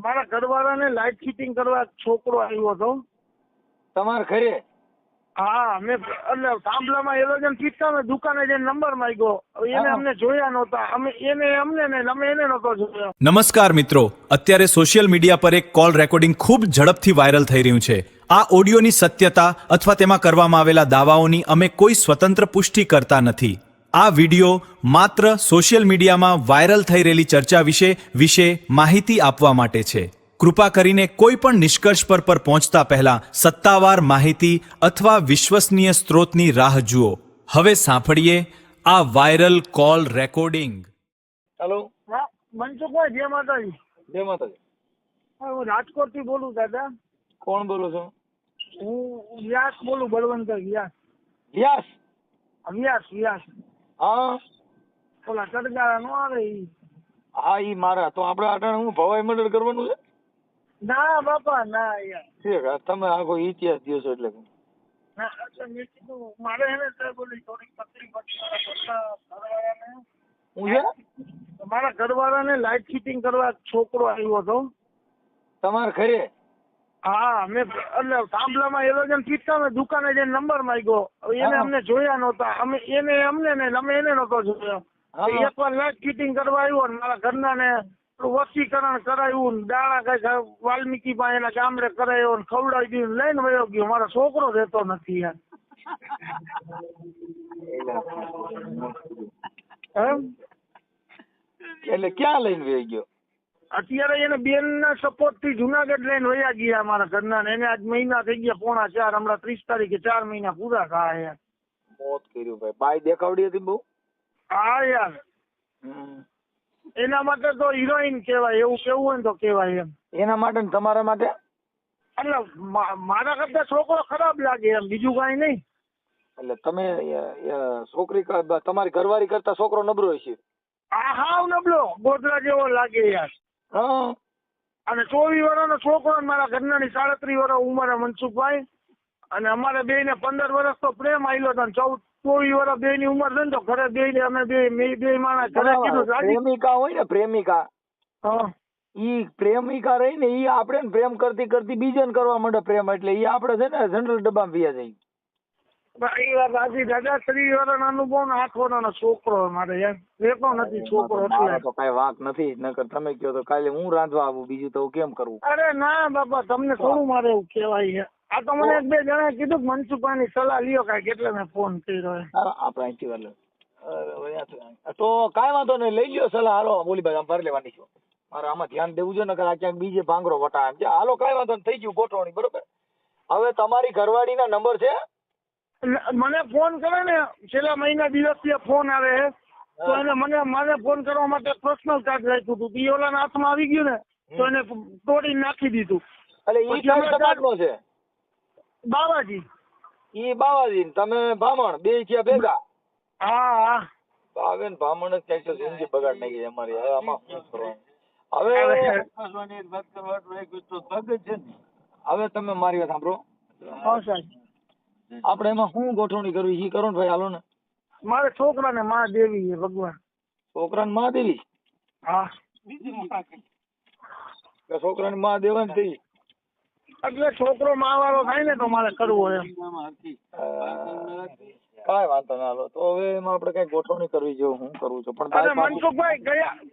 મારા ઘરવાળાને light fitting કરવા છોકરો આવ્યો હતો. તમારા ઘરે? હા, મેં એટલે થાંભલામાં એરોજન ફીટતા ને દુકાને જઈને નંબર માંગ્યો. એને અમને જોયા નહોતા, અમે અમને ને અમે એને નહોતો જોયો. નમસ્કાર મિત્રો, અત્યારે સોશિયલ મીડિયા પર એક કોલ રેકોર્ડિંગ ખૂબ ઝડપથી વાયરલ થઈ રહ્યું છે. આ ઓડિયોની સત્યતા અથવા તેમાં કરવામાં આવેલા દાવાઓની અમે કોઈ સ્વતંત્ર પુષ્ટિ કરતા નથી. આ વિડિયો માત્ર સોશિયલ મીડિયામાં વાયરલ થઈ રહેલી ચર્ચા વિશે માહિતી આપવા માટે છે. કૃપા કરીને કોઈ પણ નિષ્કર્ષ પર પહોંચતા પહેલા સત્તાવાર માહિતી અથવા વિશ્વસનીય સ્ત્રોતની રાહ જુઓ. હવે સાંભળીએ આ વાયરલ કોલ રેકોર્ડિંગ. હેલો, હા, મનસુખભાઈ, જય માતાજી. જય માતાજી. હા, હું રાજકોટથી બોલું દાદા. કોણ બોલો છો? હું વ્યાસ બોલું, બળવંતભાઈ વ્યાસ. વ્યાસ? વ્યાસ. હા, ઓલા ચડગાળા નો આવે ઈ. હા, ઈ મારા. તો આપણે અટાણે હું ભવાઈ મંડળ કરવાનું છે? ના બાપા ના યાર. ઠીક, તમે આખો ઇતિહાસ દો છો એટલે ના, એટલે મેં કીધું મારે એને સાહેબ ઓલી થોડીક તકલીફ હતી મારા ઘરવાળાને લાઇટ ફિટિંગ કરવા છોકરો આવ્યો હતો. તમારા ઘરે? હા, મેં એટલે થાંભલામાં એરોજન ફીટતા ને દુકાને જઈને નંબર માંગ્યો. એને અમને જોયા નહોતા, અમે અમને ને અમે એને નહોતો જોયો. એકવાર લાઇટ ફિટિંગ કરવા આવ્યો ને મારા ઘરના ને વસીકરણ કરાવ્યું ને દાણા કઈ વાલ્મીકી પાસે એના ગામડે કરાયો ને ખવડાવી દીધું, લઈને વયો ગયો. મારો છોકરો રહેતો નથી યાર. એટલે ક્યાં લઈને વહી ગયો? અત્યારે એને બેન ના સપોર્ટ થી જુનાગઢ લઈને વયા ગયા મારા ઘરના ને. એને આજ મહિના થઈ ગયા, પોણા 4, હમણાં 30 તારીખે 4 મહિના પૂરા થાય યાર. મોત કર્યું ભાઈ. બાઈ દેખાવડી હતી બહુ? હા યાર, એના માટે તો હિરોઈન કહેવાય, એવું કેવું હોય ને તો કહેવાય એમ. એના માટે ને તમારા માટે? એટલે મારા કરતા છોકરો ખરાબ લાગે એમ, બીજું કઈ નહીં. એટલે તમે છોકરી તમારી ઘરવાળી કરતા છોકરો નબળો છે? આ હાવ નબળો, ગોધરા જેવો લાગે યાર. હા. અને 24 વર્ષનો છોકરો, મારા ઘરનાની 37 વર્ષ ઉંમરે મનસુખભાઈ. અને અમારે બે ને 15 વર્ષ તો પ્રેમ આવેલો હતો. 24 વર્ષ બે ની ઉંમર છે ને તો ઘરે બે અમે બે માણસ ઘરે કીધું પ્રેમિકા હોય ને, પ્રેમિકા, હા, ઈ પ્રેમિકા રહી ને ઈ આપણે પ્રેમ કરતી બીજાને કરવા માંડે પ્રેમ, એટલે ઈ આપણે છે ને જનરલ ડબ્બામાં વ્યા જાય. એ વાત સાચી દાદા. 30 વર્ષનો અનુભવ ને 8 વર્ષનો છોકરો મારે યાર રહેતો નથી છોકરો. એટલે તો કઈ વાંક નથી, નકર તમે કહો તો કાલે હું રાંધવા આવું, બીજું તો કેમ કરવું? અરે ના બાપા, તમને થોડું મારે એવું કહેવાય છે. આ તો મને 1-2 જણા કીધું કે મનસુખભાઈની સલાહ લ્યો કાંઈક, એટલે મેં ફોન કર્યો. આપણે અહીંથી તો કાંઈ વાંધો નહીં, લઈ લ્યો સલાહ. હાલો બોલી ભાઈ, આમ ભરી લેવાની છે. મારે આમાં ધ્યાન દેવું છે ને, આ ક્યાંક બીજે ભાંગરો વટા એમ છે. હાલો કાંઈ વાંધો નહીં, થઈ ગયું ગોઠવણી, બરોબર. હવે તમારી ઘરવાળીના નંબર છે? મને ફોન કરે ને, છેલ્લા મહિના દિવસથી ફોન આવે તો એને મને ફોન કરવા માટે પર્સનલ ચાર્જ રાખ્યું હતું. ઈ ઓલાના હાથમાં આવી ગયું ને તો એને તોડીને નાખી દીધું. એટલે ઈ કઈ સમાજનો છે? બાવાજી. ઈ બાવાજી, તમે ભામણ, બે થયા ભેગા? હા. ભાવે ને ભામણ જ કઈક તો જિંદગી બગાડ નાખી અમારી. હવે આમાં શું કરવાનું? હવે તમે મારી વાત સાંભળો. હા સાહેબ. આપણે એમાં શું ગોઠવણી કરવી એ કરો ને ભાઈ. હાલો ને. મારે છોકરાને મહાદેવી છે ભગવાન. છોકરાને મહાદેવી? હા. છોકરાને મહાદેવ થઈ એટલે છોકરો માવાળો થાય ને તો મારે કરવો એમ. કાંઈ વાંધો ના. હાલો તો હવે એમાં આપણે કઈ ગોઠવણી કરવી જોઈએ, હું કરું છું. પણ મનસુખભાઈ,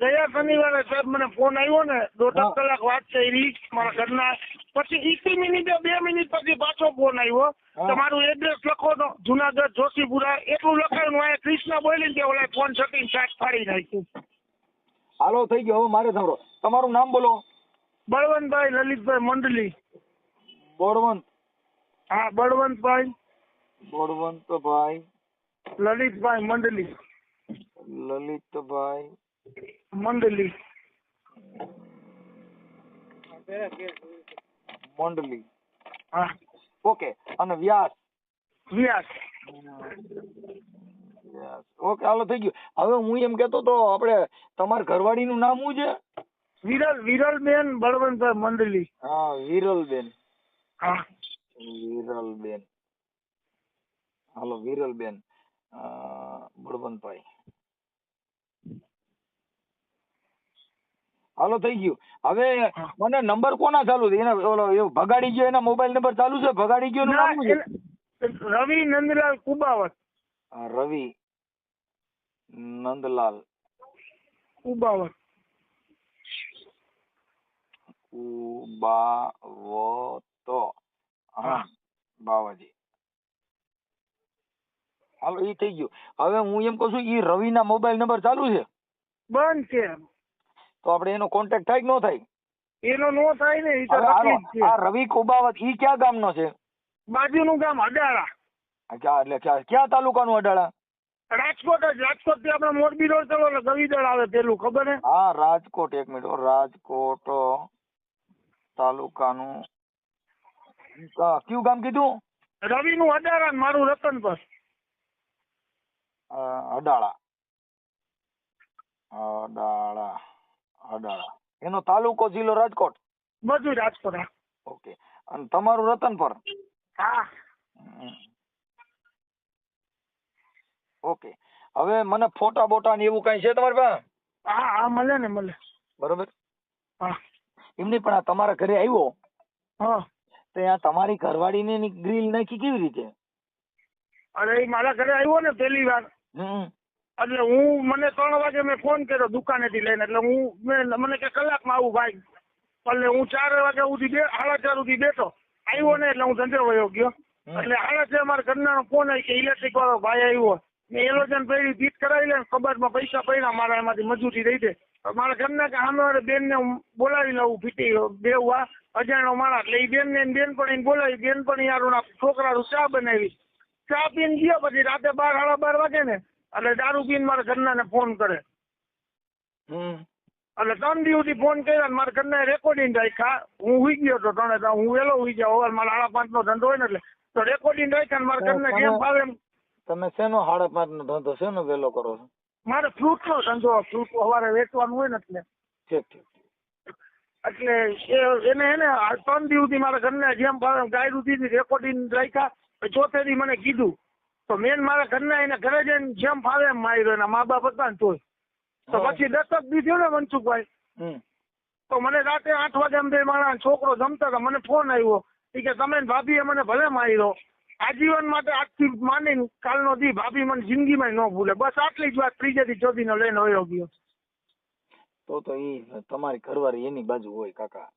ગયા શનિવારે સાહેબ મને ફોન આવ્યો ને, 1.5 કલાક વાત કરી મારા ઘરના. પછી 20 મિનિટ 2 મિનિટ પછી પાછો ફોન આવ્યો. તમારું એડ્રેસ લખો તો જુનાગઢ જોશીપુરા, એટલું લખાયું. અહીંયા કૃષ્ણ બોલી ને ઓલા ફોન છટી સાત ફાડી નાખ્યું. હાલો થઈ ગયો. હવે મારે સાંભળો, તમારું નામ બોલો. બળવંતભાઈ લલિતભાઈ મંડલી. બળવંત? હા, બળવંતભાઈ લલિતભાઈ મંડલી. લલિતભાઈ મંડલી. મંડલી. હા. ઓકે. અને વ્યાસ? વ્યાસ. ઓકે, હાલો થઈ ગયું. હવે હું એમ કેતો તો, આપણે તમારા ઘરવાળીનું નામ શું છે? વિરલબેન બળવંતભાઈ મંડલી. હા, વિરલબેન. હા, વિરલબેન. હાલો વિરલબેન બળવંતભાઈ. હાલો થઈ ગયું. હવે મને નંબર કોના ચાલુ છે? એના ઓલો એવો ભગાડી ગયો એના મોબાઈલ નંબર ચાલુ છે? ભગાડી ગયો એનું નામ શું છે? રવિ નંદલાલ કુબાવત. રવિ નંદલાલ કુબાવત. કુબાવતો. હા બાવાજી. હાલો એ થઈ ગયું. હવે હું એમ કહું છું એ રવિ ના મોબાઈલ નંબર ચાલુ છે? બંધ છે. તો આપણે એનો કોન્ટેક્ટ થાય કે ન થાય? એનો નો થાય ને, એ તો હવે હાલો, તકલીફ છે. આ રવિ કુબાવત ઈ ક્યાં ગામનો છે? બાજુનું ગામ અડાળા. એટલે ક્યાં તાલુકાનું અડાળા? રાજકોટ જ. રાજકોટ થી આપણે મોરબી રોડ ચલો એટલે ગવીદળ આવે પેલું, ખબર હે? હા રાજકોટ. એક મિનિટ હો. રાજકોટ તાલુકાનું કયું ગામ કીધું? રવિ નું અડાળા ને મારું રતનપર. અડાળા. અડાળા. અડાળા. એનો તાલુકો જિલ્લો રાજકોટ? બધું રાજકોટ. હા. ઓકે. અને તમારું રતનપર? હા. ઓકે. હવે મને ફોટા બોટા ને એવું કઈ છે તમારી પાસે? હા હા મળે ને, મળે. બરોબર. હા. એમની પણ આ તમારા ઘરે આવ્યો હા. તો આ તમારી ઘરવાળીને ની ગ્રીલ નાખી કેવી રીતે? અરે એ મારા ઘરે આવ્યો ને પહેલી વાર, એટલે હું મને 3 વાગે મેં ફોન કર્યો દુકાનેથી લઈને, એટલે મને કે કલાકમાં આવું ભાઈ. એટલે હું 4 વાગ્યા સુધી 4:30 સુધી બેઠો. આવ્યો ને એટલે હું ધંધે વયો ગયો. એટલે 6:30 મારા ઘરના ફોન આવી કે ઇલેક્ટ્રિક વાળો ભાઈ આવ્યો. મેં એલોજન પેલી ફીટ કરાવી લે, કબાટમાં પૈસા પડ્યા મારા, એમાંથી મજૂરી દઈ દે. મારા ઘરના કે સામે બેન ને હું બોલાવી લઉં, ફીટી બેવવા અજાણ્યો માણસ. એટલે એ બેન ને બેનપણીને બોલાવી, બેનપણી યાર છોકરા ચા બનાવી. ચા પીને ગયા, પછી રાતે 12, 12:30 વાગે ને એટલે દારૂ પીને મારા ઘરના ને ફોન કરે. એટલે 3 દિવસથી ફોન કર્યા ને મારા ઘરના રેકોર્ડિંગ રાખ્યા. હું હુઈ ગયો હતો 3, હું વહેલો હુઈ જાવ. હવે મારા 5:30 નો ધંધો હોય ને, એટલે તો રેકોર્ડિંગ રાખ્યા ને મારા ઘરના જેમ ફાવે એમ. તમે શેનો 5:30 નો ધંધો શેનો વહેલો કરો છો? મારે ફ્રૂટ નો ધંધો. ફ્રૂટ સવારે વેચવાનું હોય ને એટલે. ઠીક ઠીક. એટલે એને 3 દિવસથી મારા ઘરના જેમ ફાવે ગાયરું દીધી, રેકોર્ડિંગ રાખ્યા. ચોથે દી મને કીધું તો મેન મારા ઘરના એને ઘરે જઈને જેમ ફાવે એમ માર્યો. એના મા બાપ હતા ને તોય. તો પછી 10 દી થયો ને મનસુખભાઈ, તો મને રાતે 8 વાગે મારા છોકરો જમતા હતા, મને ફોન આવ્યો કે તમે ભાભીએ મને ભલે માર્યો, આજીવન માટે આજથી માનીને કાલનો દી ભાભી મને જિંદગીમાં ન ભૂલે. બસ આટલી જ વાત. 3 થી 4 નો લઈને વયો ગયો. તો એ તમારી ઘરવાળી એની બાજુ હોય કાકા.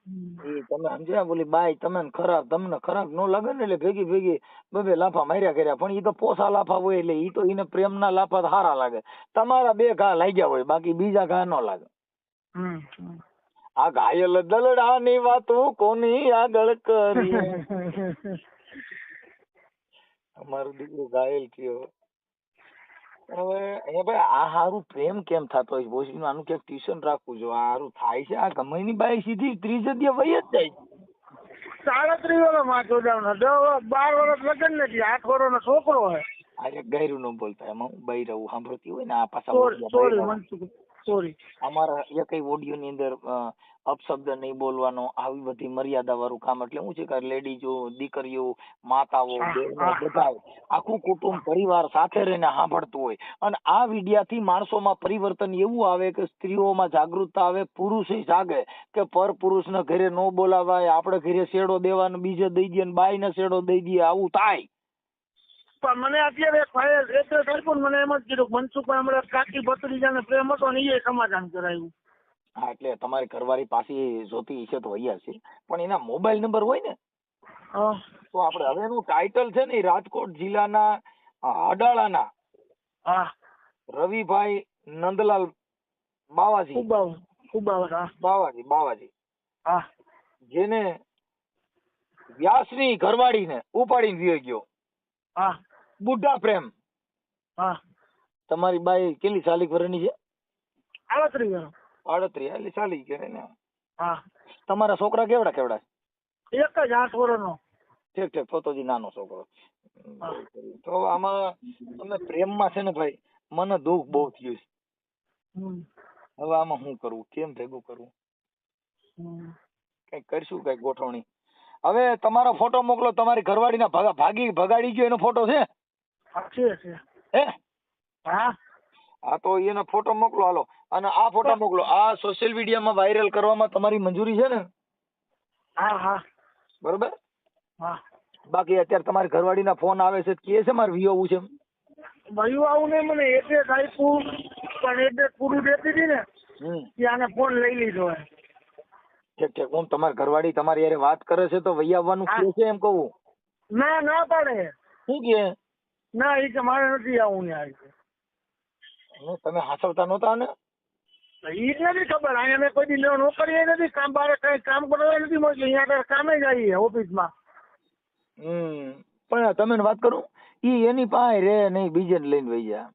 એ તમે સમજ્યા? બોલી બાઈ તમને ખરાબ ન લાગે ને, એટલે ભેગી બબે લાફા માર્યા કર્યા. પણ એ તો પોસા લાફા હોય, એટલે એ તો એને પ્રેમના લાફા સારા લાગે. તમારા 2 ઘા લાગ્યા હોય, બાકી બીજા ઘા ન લાગે. આ ઘાયલ દલડાની વાતો કોની આગળ કરી. અમારું દીકરું ઘાયલ થયો. હવે અહીંયા ભાઈ આ હારું પ્રેમ કેમ થતો હોય? ભોસડીનું આનું ક્યાંક ટ્યુશન રાખવું જો. આ હારું થાય છે? આ ગમેની બાઈ સીધી 30 વહી જ જાય. 37 વર્ષમાં જોડાવનો, 12 વર્ષ લગ્ન નથી, 8 વર્ષનો છોકરો હોય. આજે ગાયરું ન બોલતા, એમાં હું બાઈ રહું સાંભળતી હોય ને આ પાછા. સોરી. અમારા એકઈ ઓડિયો ની અંદર અપશબ્દ નહીં બોલવાનો, આવી બધી મર્યાદા વાળું કામ. એટલે શું છે કે લેડીઝો, દીકરીઓ, માતાઓ, બધા આખું કુટુંબ પરિવાર સાથે રહીને સાંભળતું હોય. અને આ વિડિયાથી માણસોમાં પરિવર્તન એવું આવે કે સ્ત્રીઓમાં જાગૃતતા આવે, પુરુષે જાગે કે પર પુરુષના ઘરે ન બોલાવાય, આપણે ઘરે શેડો દેવાનો બીજે દઈ દઈએ, બાઈ ને શેડો દઈ દઈએ, આવું થાય. પણ મને અત્યારે મને એમ જ કીધું મનસુખભાઈ હમણાં કાકી ભત્રીજાને પ્રેમ હતો ને એ સમાધાન કરાવ્યું. હા, એટલે તમારી ઘરવાળી પાસે જોતી છે તો અહીંયા છે, પણ એના મોબાઈલ નંબર હોય ને તો આપણે હવે એનું ટાઇટલ છે ને રાજકોટ જિલ્લાના અડાળાના રવિભાઈ નંદલાલ બાવાજી. બાવાજી જેને વ્યાસની ઘરવાળીને ઉપાડીને વિયો ગયો. બુઢા પ્રેમ. તમારી બાઈ કેટલી સાલી વર્ષની છે? 38. 38 એટલે ચાલી કરે ને. તમારા છોકરા કેવડા એક જ 8 વર્ષનો. ઠીક તો નાનો છોકરો. તો આમાં તમે પ્રેમમાં છે ને ભાઈ, મને દુઃખ બહુ થયું છે. હવે આમાં શું કરવું, કેમ ભેગું કરવું? કઈક કરશું, કઈક ગોઠવણી. હવે તમારો ફોટો મોકલો. તમારી ઘરવાળીના ભગાડી ગયો એનો ફોટો છે? હે? હા તો એનો ફોટો મોકલો હાલો, અને આ ફોટો મોકલો. આ સોશિયલ મીડિયામાં વાયરલ કરવામાં તમારી મંજૂરી છે ને? હા હા બરોબર. હા. બાકી અત્યારે તમારી ઘરવાળીના ફોન આવે છે, કે છે મારે વિયોવું છે. ભાઈ આવું નહીં, મને એડ્રેસ આપ્યું પણ એડ્રેસ પૂરું દેતી હતી ને ત્યાંને ફોન લઈ લીધો. ઠીક ઠીક. હું તમારી ઘરવાળી તમારી યારે વાત કરે છે તો વહી આવવાનું કે છે એમ કહું? ના ના પાડે. શું કે? ના એ કે મારે નથી આવું યાર. તમે હાસવતા નહોતા ને? એ જ નથી ખબર. અહીંયા મેં કોઈ દી નોકરી નથી, કામ બારે કઈ કામ કરવા નથી મળતું. અહીંયા કામે જઈએ ઓફિસમાં. પણ તમે વાત કરું, ઈ એની પાસે રે નહીં, બીજે લઈને વહી જાય.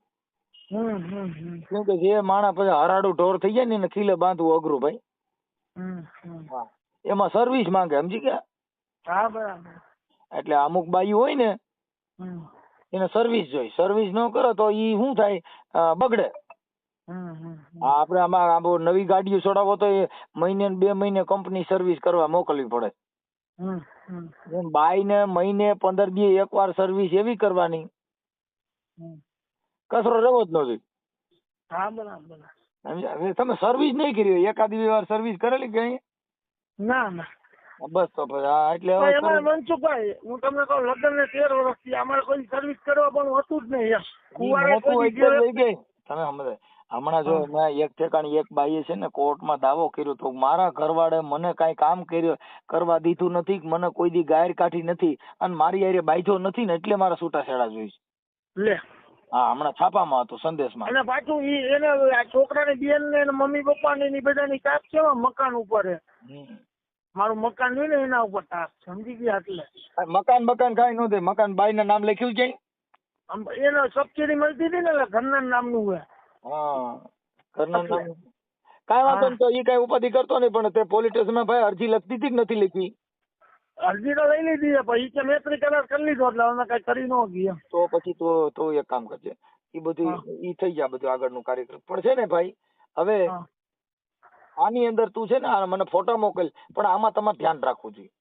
કેમ કે જે માણા પછી હરાડું ઢોર થઈ જાય ને એને ખીલે બાંધવું અઘરું ભાઈ. હા, એમાં સર્વિસ માંગે, સમજી ગયા? હા બરાબર. એટલે અમુક બાયું હોય ને એને સર્વિસ જોઈ, સર્વિસ ન કરો તો ઈ શું થાય, બગડે. આપણે આમાં નવી ગાડીઓ છોડાવો તો એ મહિને 2 મહિને કંપની સર્વિસ કરવા મોકલવી પડે. બાઈ ને મહિને 15 દી એકવાર સર્વિસ એવી કરવાની, કચરો રહેવો જ નથી. હા બરાબર. સમજ્યા? તમે સર્વિસ નહીં કરી, એકાદી વાર સર્વિસ કરેલી કઈ? ના ના. બસ તો પછી હા, એટલે અમારે મનસુખભાઈ, હું તમને કહું, લગ્ન ને 13 વર્ષથી અમારે કોઈ સર્વિસ કરવા પણ હોતું જ નહીં. તમે સમજે હમણાં જો મેં એક ઠેકાણી એક બાઈએ છે ને કોર્ટમાં દાવો કર્યો તો મારા ઘરવાળે મને કઈ કામ કરવા દીધું નથી, મને કોઈ દી ગાયર કાઢી નથી, અને મારી હારે બાંધ્યો નથી ને એટલે મારા છૂટાછેડા જોઈશ. લે. હા, હમણાં છાપામાં હતું, સંદેશમાં. અને પાછું એને છોકરાની બેન ને મમ્મી પપ્પા ની બધાની કાપ છે મકાન ઉપર. મારું મકાન હોય ને એના ઉપર તાપ, સમજી ગયા? એટલે મકાન કઈ ન દે, મકાન બાઈ ના નામ લખ્યું છે, એને સબસિડી મળતી હતી ને એટલે ઘરના નામનું હોય. હા, ઘરના નામ. કઈ વાંધો નહીં, તો એ કઈ ઉપાધિ કરતો નહીં, પણ તે પોલીસ સ્ટેશનમાં ભાઈ અરજી લખતી હતી કે નથી લખી? અરજી તો લઈ લીધી પછી કે મેત્રી કરાર કરી લીધો એટલે અમે કઈ કરી ન ગયા. તો પછી તો એક કામ કરજે, એ બધું ઈ થઈ જાય બધું આગળનું કાર્યક્રમ. પણ છે ને ભાઈ, હવે આની અંદર તું છે ને મને ફોટો મોકલ, પણ આમાં તમારે ધ્યાન રાખવું જોઈએ.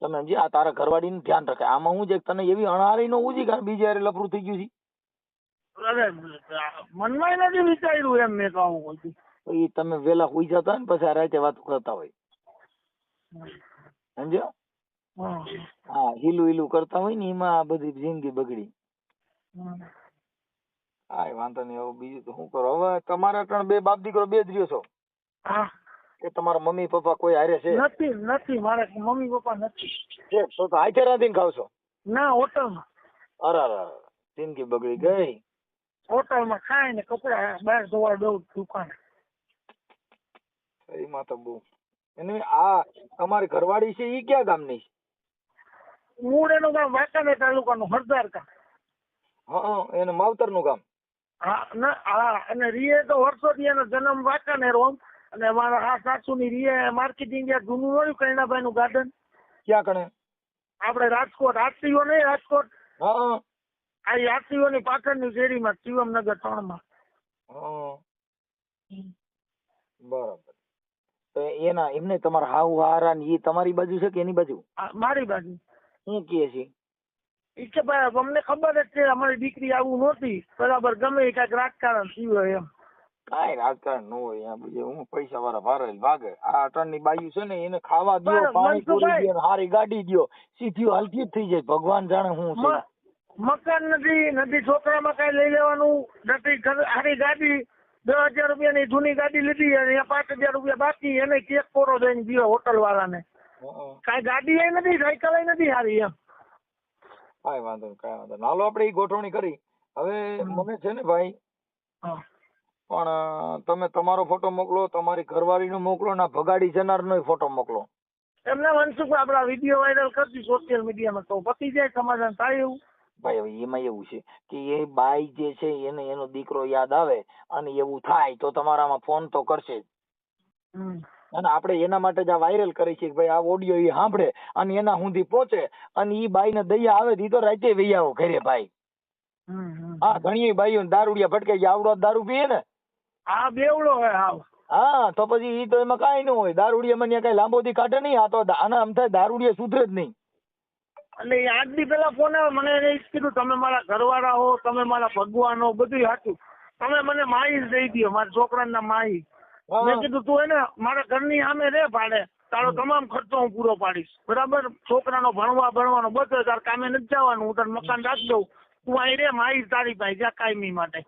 તમે સમજી, આ તારા ઘરવાળીને ધ્યાન રાખે. આમાં હું છે તને એવી અણહારી નો ઉજી કારણ બીજે યારે લફરું થઈ ગયું છે. અરે મનમાં નથી વિચાર્યું એમ મેં કહું. એ તમે વેલા હોઈ જતા ને પછી આ રાતે વાતો કરતા હોય, સમજ્યો? હા, હીલું કરતા હોય ને એમાં આ બધી જિંદગી બગડી. હા, વાંધો નહીં. હવે બીજું તો શું કરો? હવે તમારા 2 બાપ દીકરો 2 જ રહ્યો છો કે તમારા મમ્મી પપ્પા કોઈ હારે છે? નથી મારે મમ્મી પપ્પા નથી. તો હાથે રાંધીને ખાવ છો? ના, હોટલમાં. અરે જિંદગી બગડી ગઈ. હોટલમાં ખાય ને કપડા બહાર ધોવા દઉં દુકાન. એમાં તો બહુ. એને આ તમારી ઘરવાળી છે ઈ ક્યાં ગામની છે? મૂળ એનું ગામ વાંકાનેર તાલુકાનું હરદારકા. હા, એને માવતરનું ગામ. હા, અને રીએ તો વર્ષોથી એનો જન્મ વાંકાનેર ઓમ, અને મારા સાસુની રીએ માર્કેટિંગ જૂનું હોય કૈણાભાઈ નું ગાર્ડન. ક્યાં કણે? આપણે રાજકોટ આરટીઓ નહીં, રાજકોટ. હા, આ આરટીઓ ની પાછળની શેરીમાં શિવમનગર 3 માં. બરાબર. તો એમને તમારા હાવ હારા ને એ તમારી બાજુ છે કે એની બાજુ? મારી બાજુ. શું કહે છે? ઈ કે ભાઈ અમને ખબર જ છે અમારી દીકરી આવું નહોતી, બરાબર, ગમે કઈક રાજકારણ થયું એમ. કાંઈ રાજકારણ ન હોય, હું પૈસા વાળા ભારે ભાગે. આ અટણની બાયુ છે ને એને ખાવા દો, પાણી પૂરી દો, હારી ગાડી દો, સીધી હલકી થઈ જાય. ભગવાન જાણે શું છે. મકાન નથી, છોકરામાં કઈ લઈ લેવાનું નથી. હારી ગાડી 10,000 રૂપિયાની જૂની ગાડી લીધી અને 5,000 રૂપિયા બાકી, એને કેક કોરો દઈને દીધો હોટલ વાળાને. કઈ ગાડી એ નથી, સાયકલ એ નથી હારી એમ. કાંઈ વાંધો નહીં. હાલો આપણે ઈ ગોઠવણી કરી. હવે મને છે ને ભાઈ, પણ તમે તમારો ફોટો મોકલો, તમારી ઘરવાળીનો મોકલો, ના ભગાડી જનારનો ફોટો મોકલો. એમને મનસુખ આપડા વિડીયો વાયરલ કરતી સોશિયલ મીડિયામાં તો પતી જાય, સમાધાન થાય એવું. ભાઈ હવે એમાં એવું છે કે એ બાઈ જે છે એને એનો દીકરો યાદ આવે અને એવું થાય તો તમારામાં ફોન તો કરશે જ. અને આપણે એના માટે જ આ વાયરલ કરી છે કે ભાઈ આ ઓડિયો એ સાંભળે અને એના સુધી પહોંચે અને ઈ બાઈ ને દયા આવે ઈ તો રાતે વહી આવો ઘરે ભાઈ. હા, ઘણી બાઈઓ દારૂડિયા ભટકાઈ ગયા, આવડો દારૂ પીએ ને. હા, બેવડો હે હાવ. હા, તો પછી ઈ તો એમાં કાંઈ ન હોય. દારૂડિયા મને કઈ લાંબો દી કાઢે નહીં. આ તો આના આમ થાય દારૂડિયા સુધરે જ નહીં. એટલે 8 દી પેલા ફોન આવે મને એને કીધું તમે મારા ઘરવાળા હો, તમે મારા ભગવાન હો, બધું સાચું, તમે મને માહી જ દઈ દો, મારા છોકરાનું નામ માહી. મેં કીધું તું એને મારા ઘરની સામે રે ભાડે, તારો તમામ ખર્ચો હું પૂરો પાડીશ, બરાબર? છોકરાનો ભણવાનો બધો, તાર કામે નથી જવાનું, હું તને મકાન રાખી દઉં, તું અહીં રે માહી તારી પાસે જા કાયમી માટે.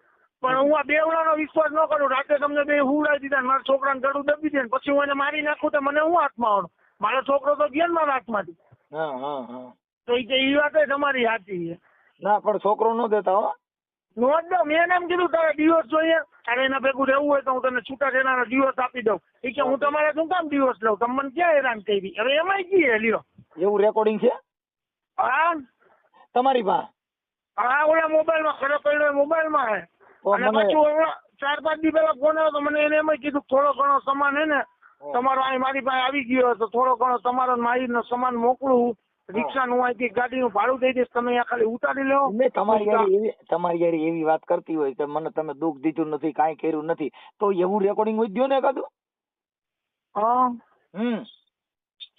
પણ હું આ બેવડાનો વિશ્વાસ ન કરું. રાતે તમને બે હુવડાવી દીધા, મારા છોકરાને ગળું દબી દે, પછી હું એને મારી નાખું તો મને હું હાથમાં આવડું? મારો છોકરો તો ગયો ને મારા હાથમાંથી. તો એ વાત તમારી સાચી છે. ના પણ છોકરો ન દેતા હો. નો જ દઉં. મેં એમ કીધું તારે ડિવોર્સ જોઈએ, તારે એના ભેગું રહેવું હોય તો હું તને છૂટાછેડાનો ડિવોર્સ આપી દઉં. એ કે હું તમારે શું કામ ડિવોર્સ લઉં, તમે મને ક્યાં હેરાન કરી? હવે એમાંય કી લ્યો. એવું રેકોર્ડિંગ છે હા તમારી પાસે? હા, ઓલા મોબાઈલમાં ખરો પડ્યો, મોબાઈલમાં હે. અને પાછું હમણાં 4-5 દી પહેલા ફોન આવ્યો તો મને એને એમ કીધું થોડો ઘણો સામાન હે ને તમારો અહીં મારી પાસે આવી ગયો તો થોડો ઘણો તમારો માહીનો સામાન મોકલું, રિક્ષાનું અહીંથી ગાડીનું ભાડું દઈ દઈશ, તમે અહીંયા ખાલી ઉતારી લેવો. તમારી યાર એવી વાત કરતી હોય કે મને તમે દુઃખ દીધું નથી, કાંઈ કર્યું નથી, તો એવું રેકોર્ડિંગ હોય દો ને એકાદું. હા,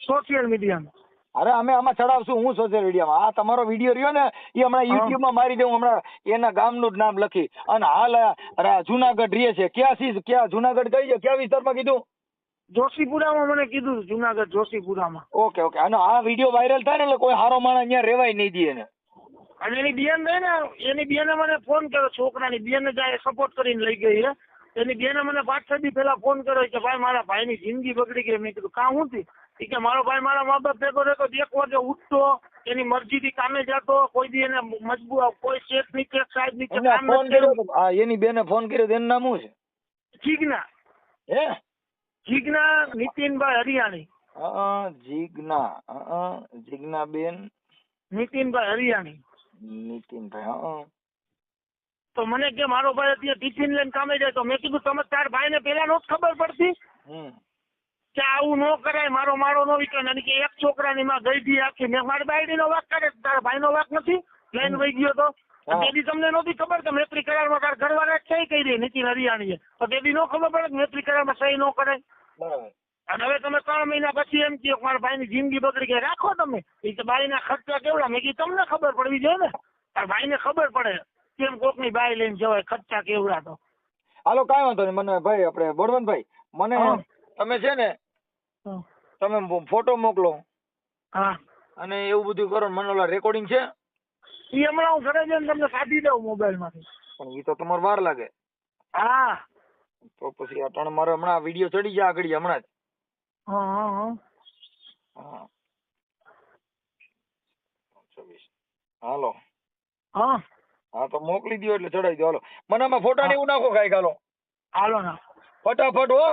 સોશિયલ મીડિયામાં. અરે અમે આમાં ચડાવશું, હું સોશિયલ મીડિયામાં. આ તમારો વિડીયો રહ્યો ને એ હમણાં યુટ્યુબમાં મારી દઉં, હમણાં એના ગામનું જ નામ લખી. અને હાલ જુનાગઢ રહે છે. ક્યાં જુનાગઢ કઈ છે, ક્યાં વિસ્તારમાં કીધું? જોશીપુરામાં મને કીધું, જુનાગઢ જોશીપુરામાં. ઓકે. અને આ વિડીયો વાયરલ થાય ને એટલે કોઈ હારો માણસ અહીંયા રેવાય નહીં દે એને. અને એની બેન રહે ને, એની બેને મને ફોન કર્યો, છોકરાની બેને જાય સપોર્ટ કરીને લઈ ગઈ છે. એની બેને મને 5-6 દી પહેલા ફોન કર્યો કે ભાઈ મારા ભાઈની જિંદગી બગડી ગઈ. મેં કીધું કાં હું થી? કે મારો ભાઈ મારા મા બાપ ભેગો રહેતો, 1 વાગે ઉઠતો, એની મરજીથી કામે જતો, કોઈ દી એને મજબૂર કોઈ શેઠ નીચે સાહેબ નીચે કામ નથી કર્યું. એની બેને ફોન કર્યો એનું નામ શું છે? જીજ્ઞા. હે? જીજ્ઞા નીતિનભાઈ હરિયાણી. જીજ્ઞા બેન નીતિનભાઈ હરિયાણી. નીતિનભાઈ. તો મને કે મારો ભાઈ અત્યારે ટિફિન લઈને કામે જાય. તો મેં કીધું તમે તાર ભાઈને પેલા નો ખબર પડતી કે આવું ન કરાય, મારો નો વિચાર કે એક છોકરાની માં ગઈ આખી. મેં મારી બાયડી નો વાક કરે, તારા ભાઈ નો વાક નથી? લઈને વહી ગયો તો તેથી તમને નહોતી ખબર કે મૈત્રી કરારમાં તાર ઘરવાળા સહી કરી નીતિન હરિયાણીએ, તો તેથી નો ખબર પડે કે મૈત્રી કરારમાં સહી ન કરાય. બરાબર. અને હવે તમે 3 મહિના પછી એમ કહો મારા ભાઈની જિંદગી બગડી ગઈ, રાખો તમે. એ તો બાઈના ખર્ચા કેવડા? મેં કીધું તમને ખબર પડવી જોઈએ ને, તાર ભાઈને ખબર પડે કેમ કોકની બાઈ લઈને જવાય, ખર્ચા કેવડા. તો હાલો કાંઈ વાંધો નહીં. મને ભાઈ આપણે બળવંતભાઈ મને તમે છે ને તમે ફોટો મોકલો. હા. અને એવું બધું કરો. મને ઓલા રેકોર્ડિંગ છે એ હમણાં હું ઘરે જઈને તમને કાઢી દઉં મોબાઈલ માંથી. પણ એ તો તમારે વાર લાગે. હા. તો પછી અટાણે મારે હમણાં વિડીયો ચડી જાય આગળ હમણાં જ. હા. હાલો. હા. હા તો મોકલી દો એટલે ચડાવી દો. હાલો મને આમાં ફોટા ને એવું નાખો કાંઈક. હાલો ના ફટાફટ હો.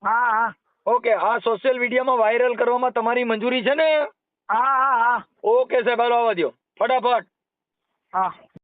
હા. ઓકે. આ સોશિયલ મીડિયામાં વાયરલ કરવામાં તમારી મંજૂરી છે ને? હા. ઓકે સાહેબ, હાલો આવવા દો ફટાફટ. હા.